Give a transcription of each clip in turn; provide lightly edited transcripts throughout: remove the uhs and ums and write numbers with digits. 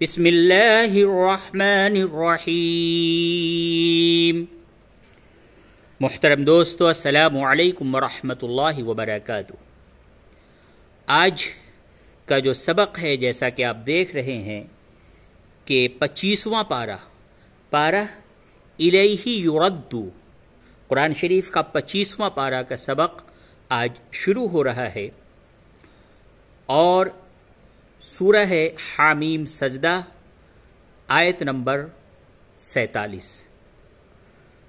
बिस्मिल्लाहिर्रहमानिर्रहीम। मुहतरम दोस्तों, अस्सलामु अलैकुम वरहमतुल्लाहि वबरकातुहू। आज का जो सबक है, जैसा कि आप देख रहे हैं कि 25वां पारा इलैहि युरद्दु, कुरान शरीफ का 25वां पारा का सबक आज शुरू हो रहा है और सूरह है हामीम सजदा, आयत नंबर 47।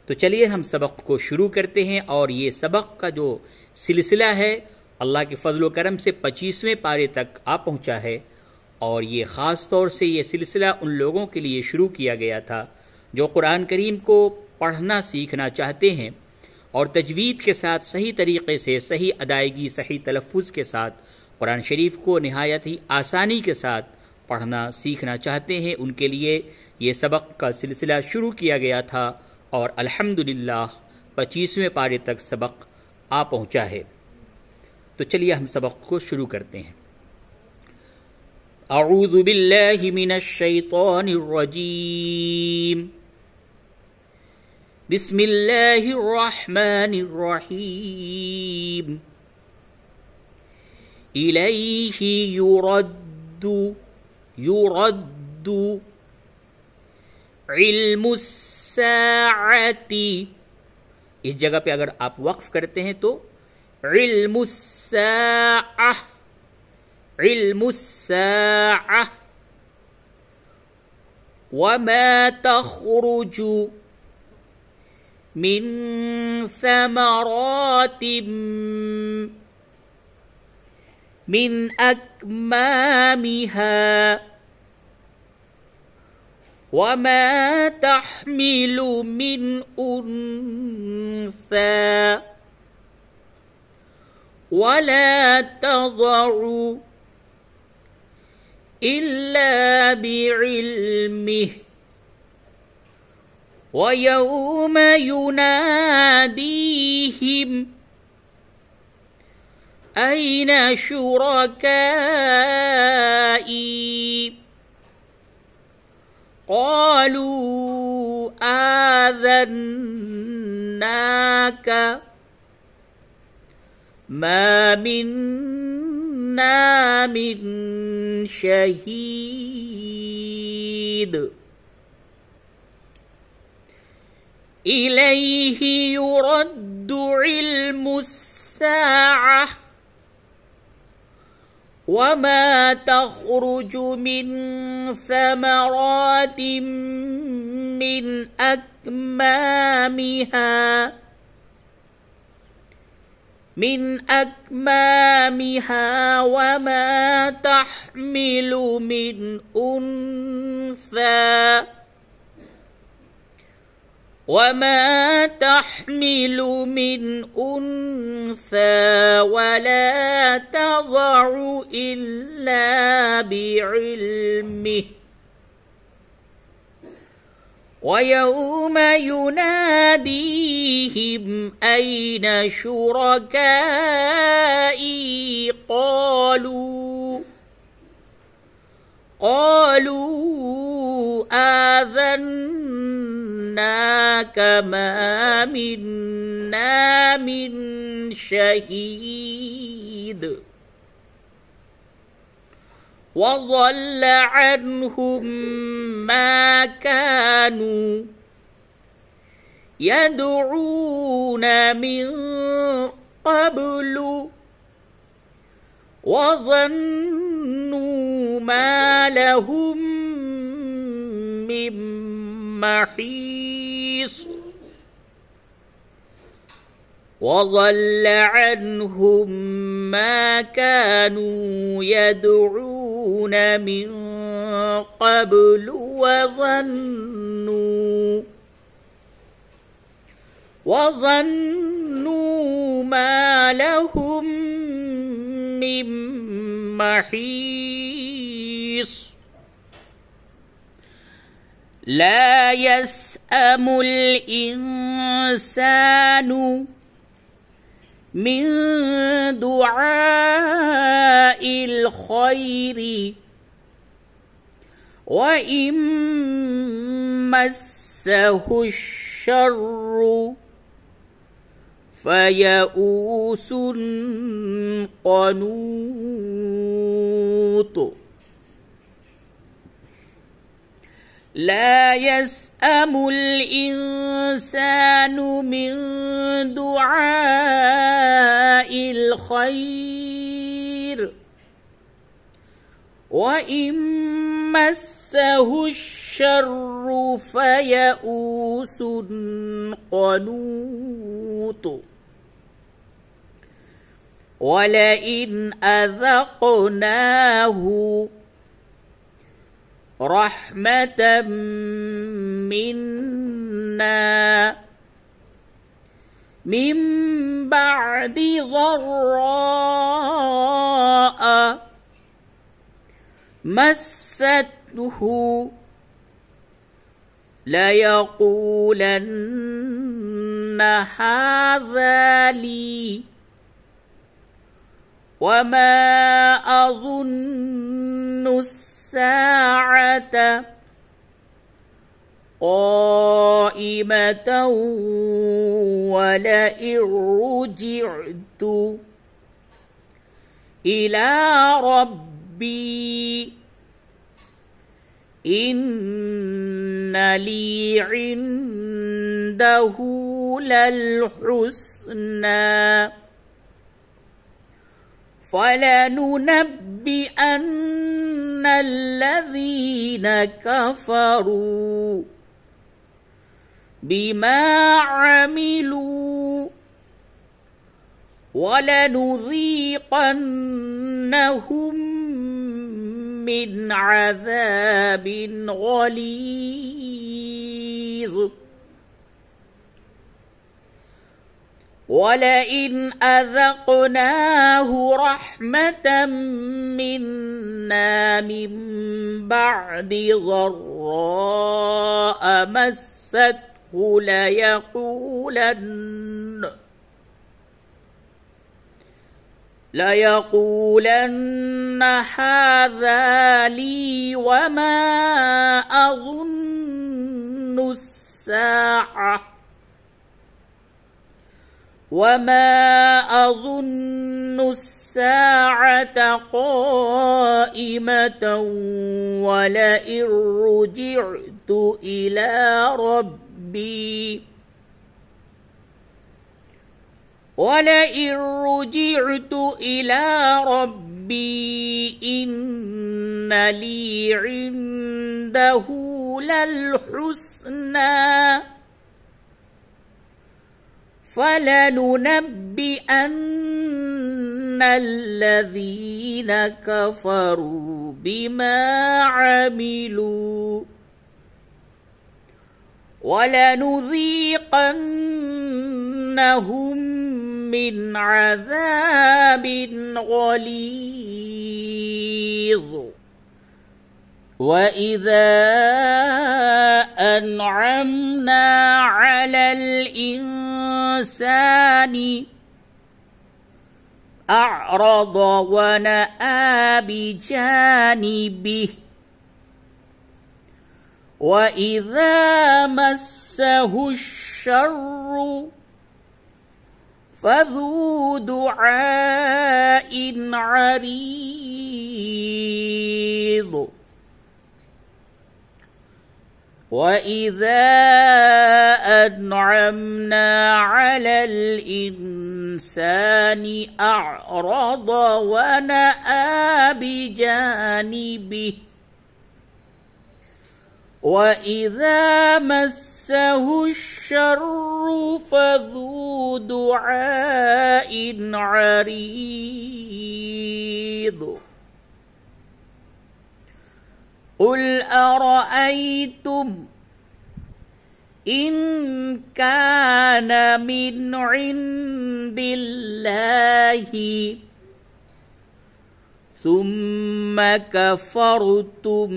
तो चलिए हम सबक को शुरू करते हैं। और ये सबक का जो सिलसिला है, अल्लाह के फजल व करम से 25वें पारे तक आ पहुंचा है। और ये ख़ास तौर से ये सिलसिला उन लोगों के लिए शुरू किया गया था जो कुरान करीम को पढ़ना सीखना चाहते हैं और तजवीद के साथ सही तरीके से, सही अदायगी, सही तलफ़ुज़ के साथ कुरान शरीफ को निहायत ही आसानी के साथ पढ़ना सीखना चाहते हैं। उनके लिए ये सबक का सिलसिला शुरू किया गया था और अल्हम्दुलिल्लाह 25वें पारे तक सबक आ पहुंचा है। तो चलिए हम सबक को शुरू करते हैं। अऊज़ु बिल्लाहि मिनश शैतानिर रजीम। बिस्मिल्लाहिर रहमानिर रहीम। इलैहि युरद्दु इल्मुस्साअति। इस जगह पे अगर आप वक्फ करते हैं तो इल्मुस्साअह वमा तख़रुजु मिन समरातिम मिन अक्मामिहा वमा तहमिलु मिन उन्सा वला तज़उ इल्ला बिइल्मिह वयौम युनादीहिम ऐन शुरकाई क़ालू आज़न्नाका मा मिन्ना मिन शहीद। इलैहि युरद्दु इल्मुस्साअह वमा तख़रुजु मिन समरातिम मिन अक्मामिहा वमा तहमिलु मिन उन्सा वला तज़उ इल्ला बिइल्मिह वयौम युनादीहिम ऐन शुरकाई क़ालू आज़न्नाका मा मिन्ना मिन शहीद। वज़ल्ल अन्हुम मा कानू यदऊन मिन क़ब्लु वज़न्नू मा लहुम मिन महीस। वज़ल्ल अन्हुम मा कानू यदऊन मिन क़ब्लु वज़न्नू मा लहुम मिन महीस। ला यस्अमुल इंसानु मिन दुआइल खैरि وإن مسه الشر فيئوس قنوط لا يسأم الإنسان من دعاء الخير وإن مسه الشر فيئوس قنوط ولئن أذقناه رحمة منا من بعد ضراء مسته ليقولن هذا لي وما أظن الساعة قائمة ولئن رجعت إلى ربي إن لي عنده للحسنى فلننبئن الذين كفروا بما عملوا ولنذيقنهم من عذاب غليظ ولئن أذقناه رحمة منا من بعد ضراء مسته ليقولن هذا لي وما أظن الساعة قائمة ولئن رجعت إلى ربي إن لي عنده للحسنى فلننبئن الذين كفروا بما عملوا ولنذيقنهم من عذاب غليظ وإذا أنعمنا على الإنسان أعرض ونأى بجانبه وإذا مسه الشر فذو دعاء عريض وإذا أنعمنا على الإنسان أعرض ونأى بجانبه وإذا مسه الشر فذو دعاء عريض قل أرأيتم إن كان من عند الله ثم كفرتم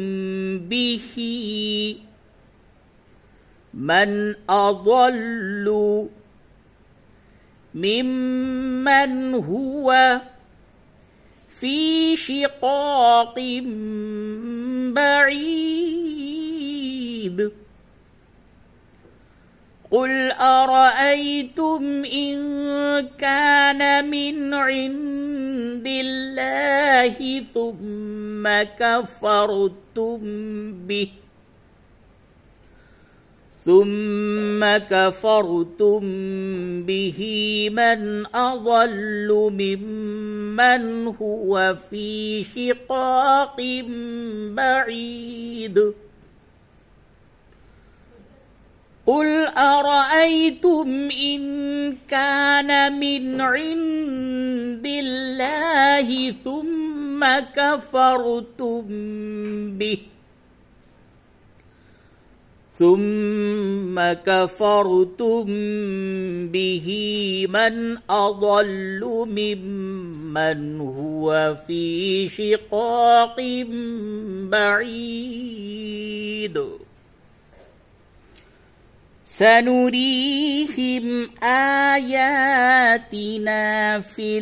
به من أضل ممن هو في شقاق بعيد بعيد قل أرأيتم إن كان من عند الله ثم كفرتم به من أضل ممن هو في شقاق بعيد قل أرأيتم إن كان من عند الله ثم كفرتم به من أضل ممن هو في شقاق بعيد سنريهم آياتنا في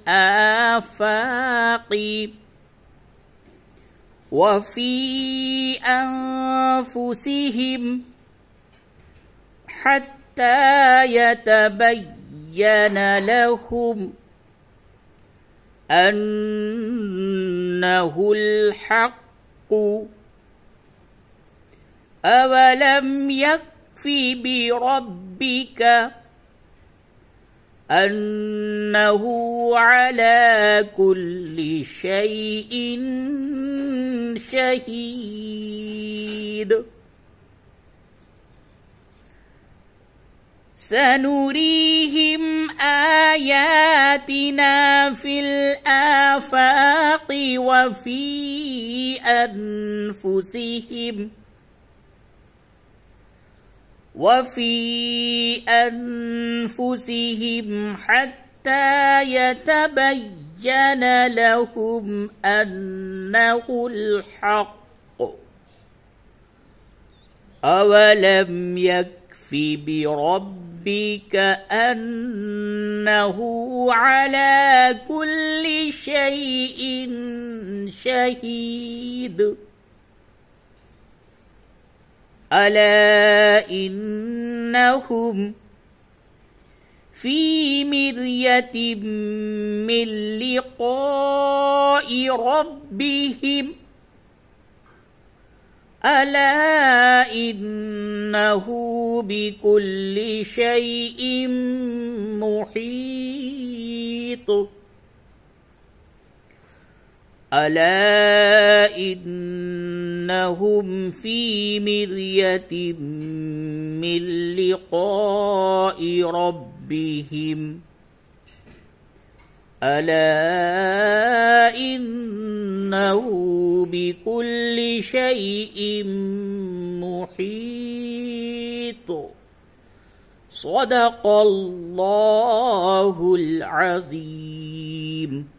الآفاق وفي أنفسهم حتى يتبين لهم أنه الحق أولم يكف بربك أنه على كل شيء شهيد سنريهم آياتنا في الآفاق وفي أنفسهم حتى يتبين لهم أنه الحق أولم يكف بربك أنه على كل شيء شهيد ألا إنهم في مرية من لقاء ربهم ألا إنه بكل شيء محيط ألا إنهم في مرية من لقاء ربهم ألا إنه بكل شيء محيط صدق الله العظيم.